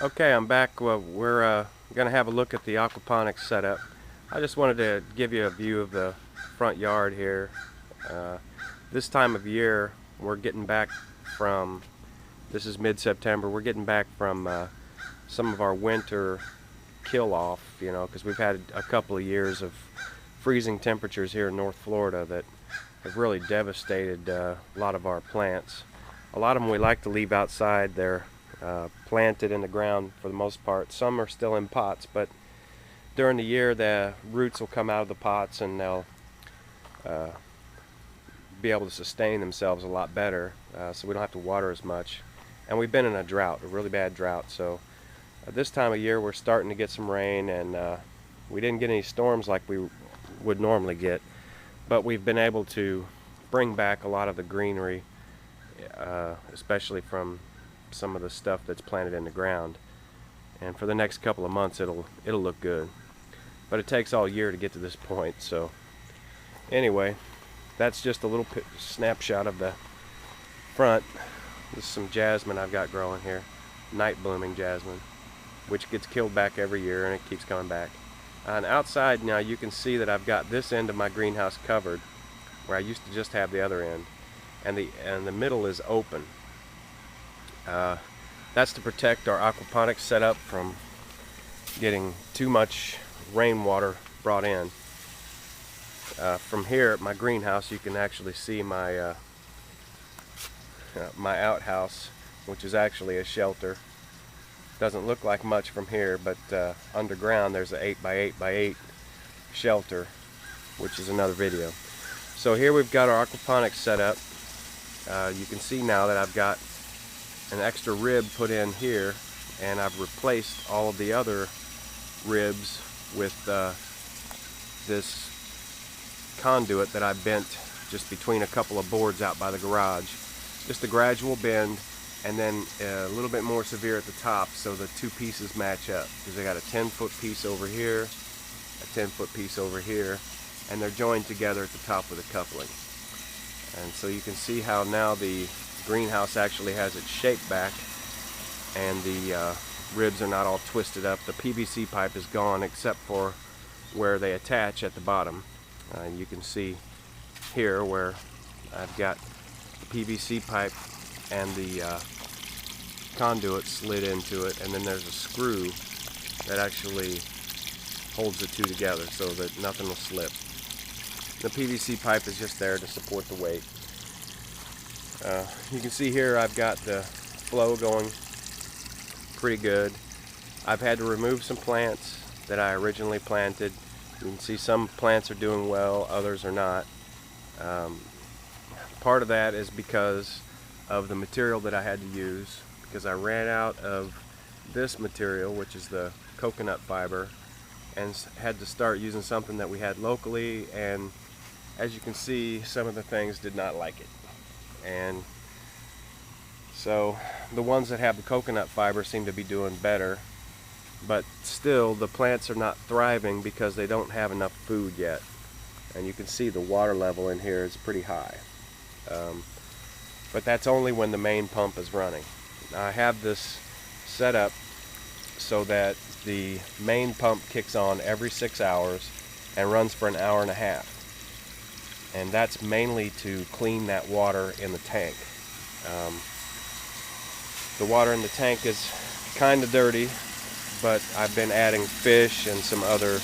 Okay, I'm back. Well, we're going to have a look at the aquaponics setup. I just wanted to give you a view of the front yard here. Uh, this time of year, we're getting back from, this is mid-September, we're getting back from some of our winter kill-off, because we've had a couple of years of freezing temperatures here in North Florida that have really devastated a lot of our plants. A lot of them we like to leave outside. They're planted in the ground for the most part. Some are still in pots, but during the year the roots will come out of the pots and they'll uh, be able to sustain themselves a lot better, so we don't have to water as much. And we've been in a drought, a really bad drought, so this time of year we're starting to get some rain, and we didn't get any storms like we would normally get, but we've been able to bring back a lot of the greenery, especially from some of the stuff that's planted in the ground. And for the next couple of months it'll look good, but it takes all year to get to this point. So anyway, that's just a little snapshot of the front. This is some jasmine I've got growing here, night blooming jasmine, which gets killed back every year and it keeps coming back. On the outside now you can see that I've got this end of my greenhouse covered, where I used to just have the other end, and the middle is open. That's to protect our aquaponics setup from getting too much rainwater brought in. From here at my greenhouse you can actually see my my outhouse, which is actually a shelter. Doesn't look like much from here, but underground there's an 8x8x8 shelter, which is another video. So here we've got our aquaponics set up. You can see now that I've got an extra rib put in here, and I've replaced all of the other ribs with this conduit that I bent just between a couple of boards out by the garage. Just a gradual bend, and then a little bit more severe at the top, so the two pieces match up, because I got a 10-foot piece over here, a 10-foot piece over here, and they're joined together at the top with a coupling. And so you can see how now the greenhouse actually has its shape back, and the ribs are not all twisted up. The PVC pipe is gone except for where they attach at the bottom. You can see here where I've got the PVC pipe and the conduit slid into it, and then there's a screw that actually holds the two together so that nothing will slip. The PVC pipe is just there to support the weight. You can see here I've got the flow going pretty good. I've had to remove some plants that I originally planted. You can see some plants are doing well, others are not. Part of that is because of the material that I had to use, because I ran out of this material, which is the coconut fiber, and had to start using something that we had locally, and as you can see, some of the things did not like it. And so the ones that have the coconut fiber seem to be doing better, but still the plants are not thriving because they don't have enough food yet. And you can see the water level in here is pretty high. But that's only when the main pump is running. Now I have this set up so that the main pump kicks on every 6 hours and runs for an hour and a half. And that's mainly to clean that water in the tank. The water in the tank is kind of dirty, but I've been adding fish and some other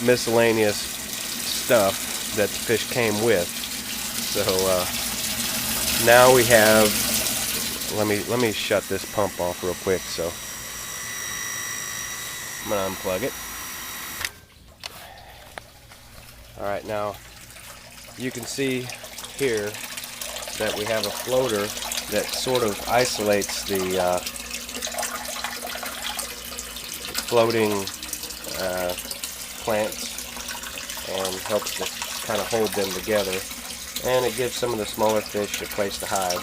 miscellaneous stuff that the fish came with. So now we have, let me shut this pump off real quick. So I'm gonna unplug it. All right, now you can see here that we have a floater that sort of isolates the floating plants and helps to kind of hold them together, and it gives some of the smaller fish a place to hide.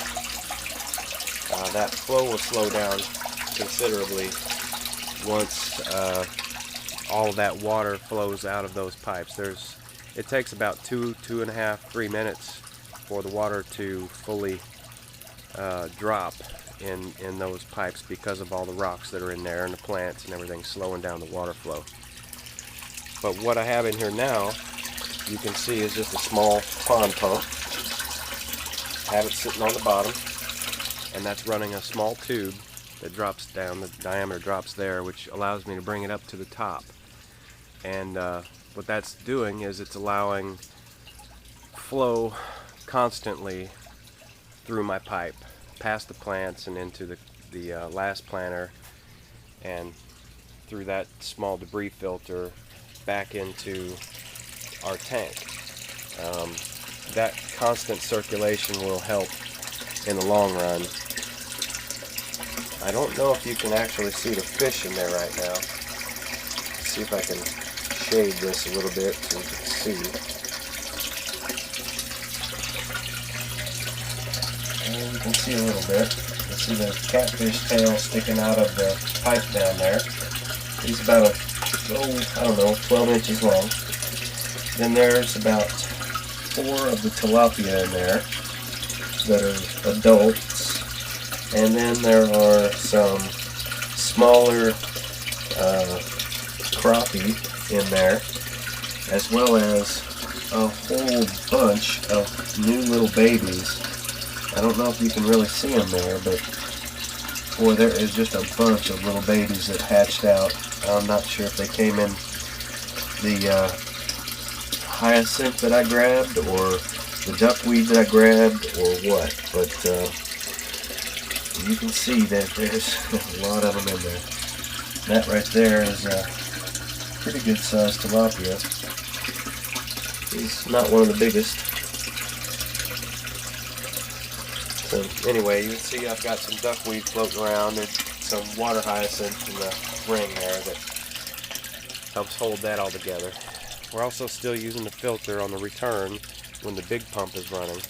That flow will slow down considerably once all of that water flows out of those pipes. It takes about 2.5, 3 minutes for the water to fully drop in those pipes because of all the rocks that are in there and the plants and everything slowing down the water flow. But what I have in here now, you can see, is just a small pond pump. I have it sitting on the bottom, and that's running a small tube that drops down. The diameter drops there, which allows me to bring it up to the top. And what that's doing is it's allowing flow constantly through my pipe, past the plants and into the last planter, and through that small debris filter back into our tank. That constant circulation will help in the long run. I don't know if you can actually see the fish in there right now. Let's see if I can shade this a little bit so you can see. And you can see a little bit. You can see the catfish tail sticking out of the pipe down there. He's about I don't know, 12 inches long. Then there's about 4 of the tilapia in there that are adults. And then there are some smaller crappie in there, as well as a whole bunch of new little babies. I don't know if you can really see them there, but boy, there is just a bunch of little babies that hatched out. I'm not sure if they came in the hyacinth that I grabbed, or the duckweed that I grabbed, or what, but you can see that there's a lot of them in there. That right there is a pretty good sized tilapia. He's not one of the biggest. So anyway, you can see I've got some duckweed floating around and some water hyacinth in the ring there that helps hold that all together. We're also still using the filter on the return when the big pump is running,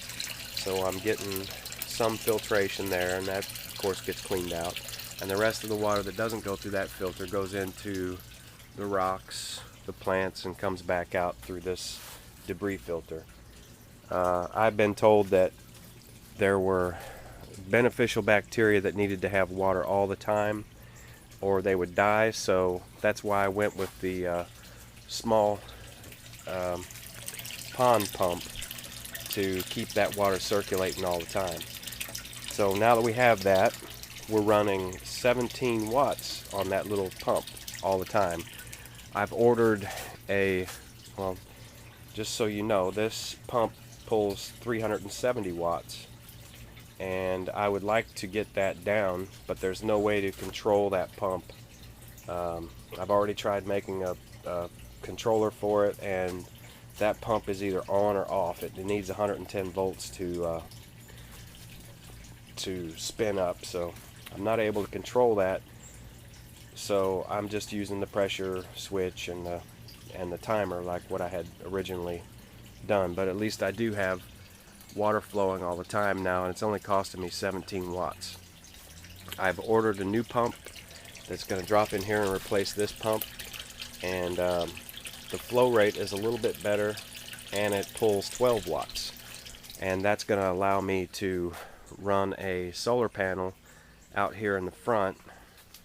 so I'm getting some filtration there, and that of course gets cleaned out, and the rest of the water that doesn't go through that filter goes into the rocks, the plants, and comes back out through this debris filter. I've been told that there were beneficial bacteria that needed to have water all the time or they would die, so that's why I went with the small pond pump to keep that water circulating all the time. So now that we have that, we're running 17 watts on that little pump all the time. I've ordered well, just so you know, this pump pulls 370 watts, and I would like to get that down, but there's no way to control that pump. I've already tried making a controller for it, and that pump is either on or off. It needs 110 volts to spin up, so I'm not able to control that. So I'm just using the pressure switch and the timer like what I had originally done. But at least I do have water flowing all the time now, and it's only costing me 17 watts. I've ordered a new pump that's going to drop in here and replace this pump, and the flow rate is a little bit better, and it pulls 12 watts, and that's going to allow me to run a solar panel out here in the front,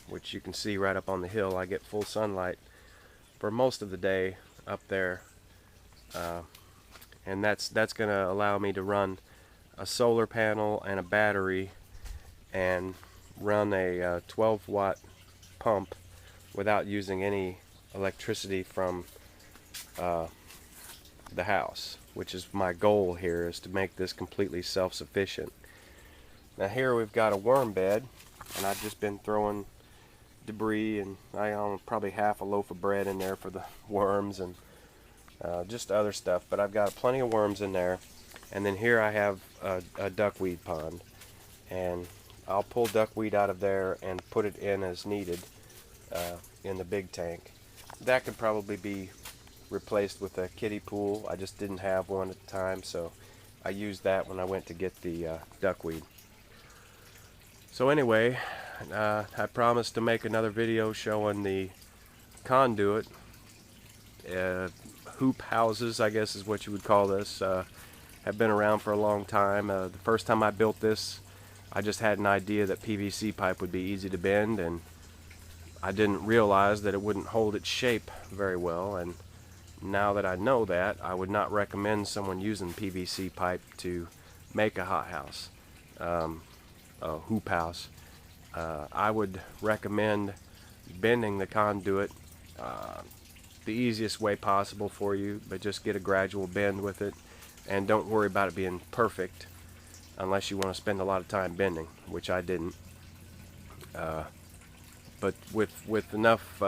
which you can see right up on the hill. I get full sunlight for most of the day up there, and that's going to allow me to run a solar panel and a battery and run a 12 watt pump without using any electricity from the house, which is my goal here, is to make this completely self-sufficient. Now here we've got a worm bed, and I've just been throwing debris, and I own probably half a loaf of bread in there for the worms and just other stuff, but I've got plenty of worms in there. And then here I have a duckweed pond, and I'll pull duckweed out of there and put it in as needed in the big tank. That could probably be replaced with a kiddie pool. I just didn't have one at the time, so I used that when I went to get the duckweed. So anyway, I promised to make another video showing the conduit, hoop houses, I guess is what you would call this. Have been around for a long time. The first time I built this, I just had an idea that PVC pipe would be easy to bend, and I didn't realize that it wouldn't hold its shape very well. And now that I know that, I would not recommend someone using PVC pipe to make a hothouse, a hoop house. I would recommend bending the conduit the easiest way possible for you, but just get a gradual bend with it, and don't worry about it being perfect unless you want to spend a lot of time bending, which I didn't. But with enough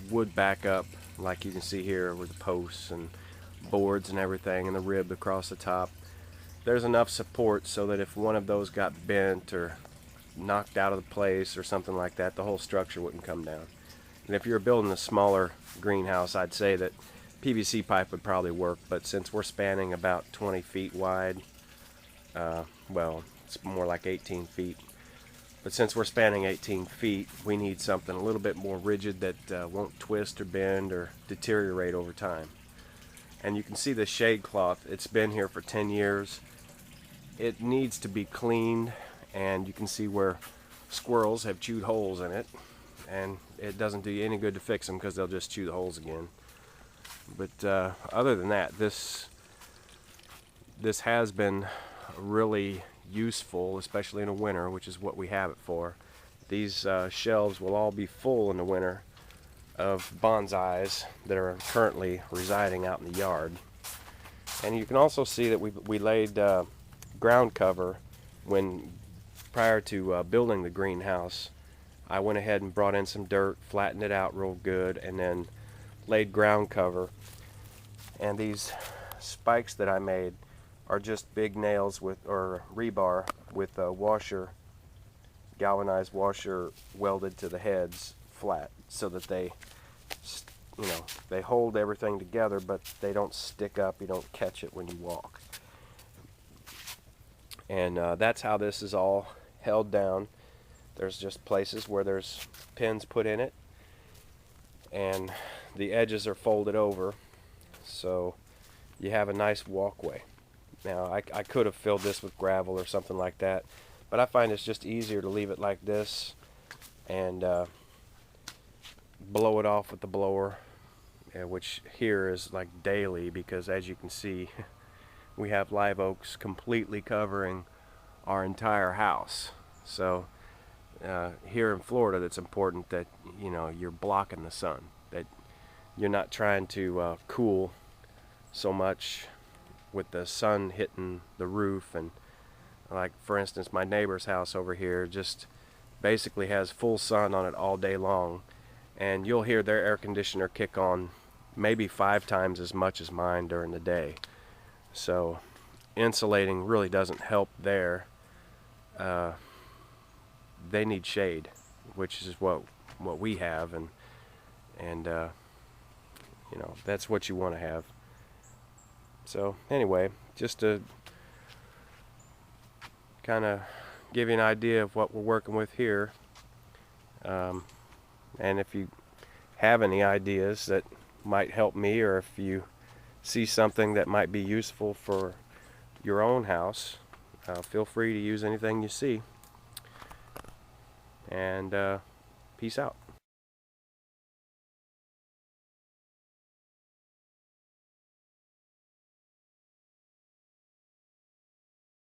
wood backup, like you can see here with the posts and boards and everything, and the rib across the top, there's enough support so that if one of those got bent or knocked out of the place or something like that, the whole structure wouldn't come down. And if you're building a smaller greenhouse, I'd say that PVC pipe would probably work, but since we're spanning about 20 feet wide, well, it's more like 18 feet, but since we're spanning 18 feet, we need something a little bit more rigid that won't twist or bend or deteriorate over time. And you can see the shade cloth. It's been here for 10 years. It needs to be cleaned, and you can see where squirrels have chewed holes in it, and it doesn't do you any good to fix them because they'll just chew the holes again. But other than that, this has been really useful, especially in the winter, which is what we have it for. These shelves will all be full in the winter of bonsais that are currently residing out in the yard. And you can also see that we laid ground cover prior to building the greenhouse. I went ahead and brought in some dirt, flattened it out real good, and then laid ground cover. And these spikes that I made are just big nails or rebar with a washer, galvanized washer, welded to the heads flat, so that they hold everything together, but they don't stick up. You don't catch it when you walk. And that's how this is all held down. There's just places where there's pins put in it, and the edges are folded over, so you have a nice walkway. Now, I could have filled this with gravel or something like that, but I find it's just easier to leave it like this and blow it off with the blower, which here is like daily, because as you can see, we have live oaks completely covering our entire house. So here in Florida, it's important that you're blocking the sun, that you're not trying to cool so much with the sun hitting the roof. And like, for instance, my neighbor's house over here just basically has full sun on it all day long, and you'll hear their air conditioner kick on maybe 5 times as much as mine during the day. So insulating really doesn't help there. They need shade, which is what we have, and that's what you want to have. So anyway, just to kind of give you an idea of what we're working with here, and if you have any ideas that might help me, or if you see something that might be useful for your own house, feel free to use anything you see. And peace out.